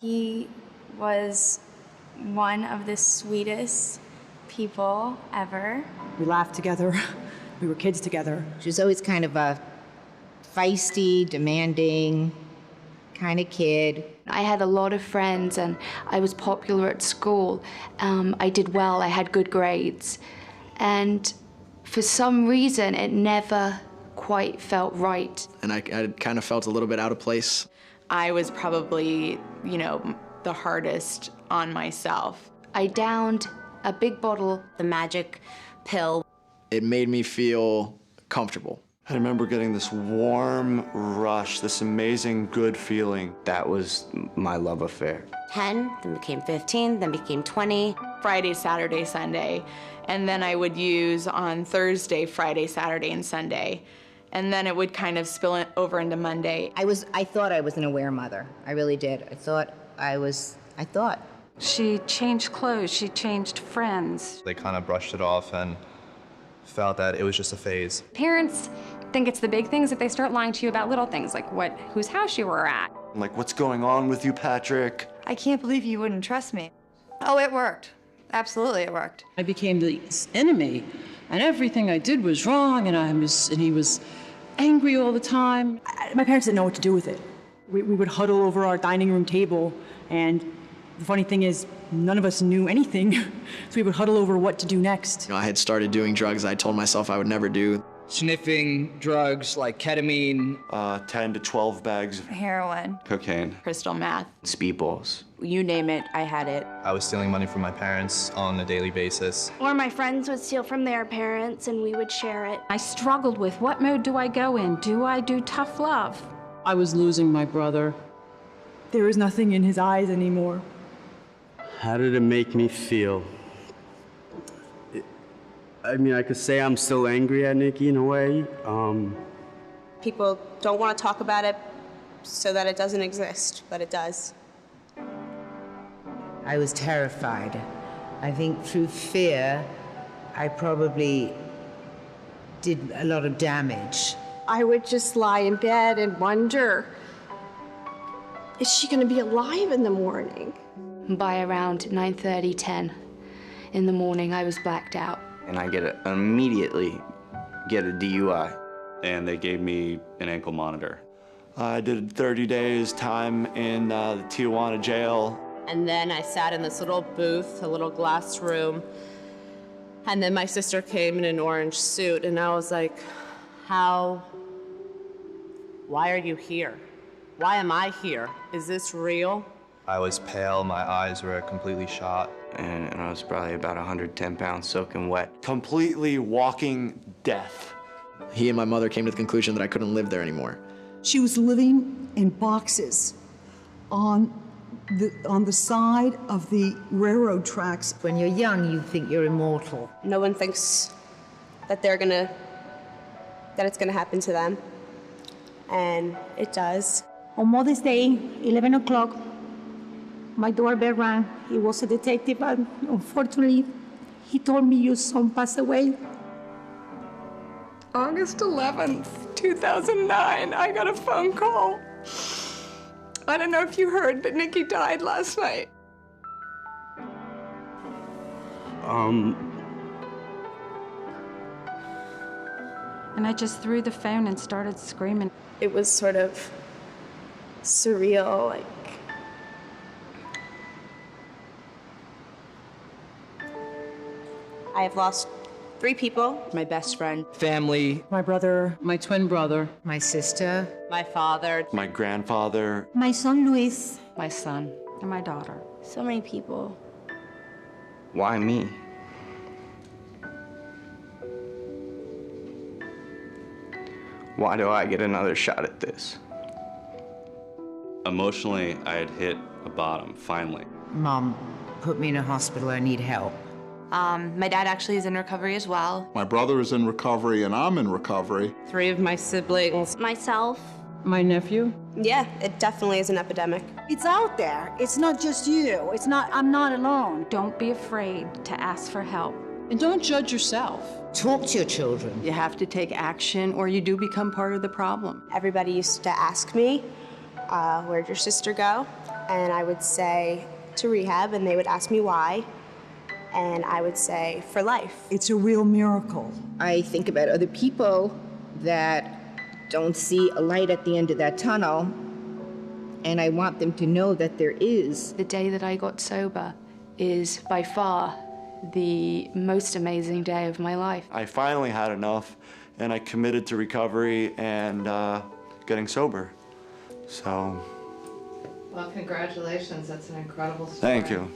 He was one of the sweetest people ever. We laughed together. We were kids together. She was always kind of a feisty, demanding kind of kid. I had a lot of friends and I was popular at school. I did well, I had good grades. And for some reason, it never quite felt right. And I kind of felt a little bit out of place. I was probably, the hardest on myself. I downed a big bottle. The magic pill. It made me feel comfortable. I remember getting this warm rush, this amazing good feeling. That was my love affair. 10, then became 15, then became 20. Friday, Saturday, Sunday. And then I would use on Thursday, Friday, Saturday, and Sunday. And then it would kind of spill over into Monday. I thought I was an aware mother. I really did. I thought. She changed clothes, she changed friends. They kind of brushed it off and felt that it was just a phase. Parents think it's the big things that they start lying to you about little things, like whose house you were at. I'm like, what's going on with you, Patrick? I can't believe you wouldn't trust me. Oh, it worked. Absolutely, it worked. I became the enemy, and everything I did was wrong, and he was angry all the time. My parents didn't know what to do with it. We would huddle over our dining room table, and the funny thing is, none of us knew anything, so we would huddle over what to do next. I had started doing drugs I told myself I would never do. Sniffing drugs like ketamine. 10 to 12 bags of heroin. Cocaine. Crystal meth. Speedballs. You name it, I had it. I was stealing money from my parents on a daily basis. Or my friends would steal from their parents and we would share it. I struggled with what mode do I go in? Do I do tough love? I was losing my brother. There was nothing in his eyes anymore. How did it make me feel? I mean, I could say I'm still angry at Nikki in a way. People don't want to talk about it so that it doesn't exist, but it does. I was terrified. I think through fear, I probably did a lot of damage. I would just lie in bed and wonder, is she going to be alive in the morning? By around 9:30, 10 in the morning, I was blacked out. And I immediately get a DUI. And they gave me an ankle monitor. I did 30 days time in the Tijuana jail. And then I sat in this little booth, a little glass room, and then my sister came in an orange suit, and I was like, why are you here? Why am I here? Is this real? I was pale, my eyes were completely shot. And I was probably about 110 pounds soaking wet. Completely walking death. He and my mother came to the conclusion that I couldn't live there anymore. She was living in boxes on the side of the railroad tracks. When you're young, you think you're immortal. No one thinks that that it's gonna happen to them. And it does. On Mother's Day, 11 o'clock, my doorbell rang. He was a detective, and unfortunately, he told me your son passed away. August 11th, 2009, I got a phone call. I don't know if you heard, but Nikki died last night. And I just threw the phone and started screaming. It was sort of surreal, like, I have lost 3 people. My best friend. Family. My brother. My twin brother. My sister. My father. My grandfather. My son, Luis. My son and my daughter. So many people. Why me? Why do I get another shot at this? Emotionally, I had hit a bottom, finally. Mom, put me in a hospital, I need help. My dad actually is in recovery as well. My brother is in recovery and I'm in recovery. 3 of my siblings. Myself. My nephew. Yeah, it definitely is an epidemic. It's out there. It's not just you. I'm not alone. Don't be afraid to ask for help. And don't judge yourself. Talk to your children. You have to take action or you do become part of the problem. Everybody used to ask me, where'd your sister go? And I would say, to rehab, and they would ask me why. And I would say, for life. It's a real miracle. I think about other people that don't see a light at the end of that tunnel, and I want them to know that there is. The day that I got sober is by far the most amazing day of my life. I finally had enough, and I committed to recovery and getting sober. So. Well, congratulations. That's an incredible story. Thank you.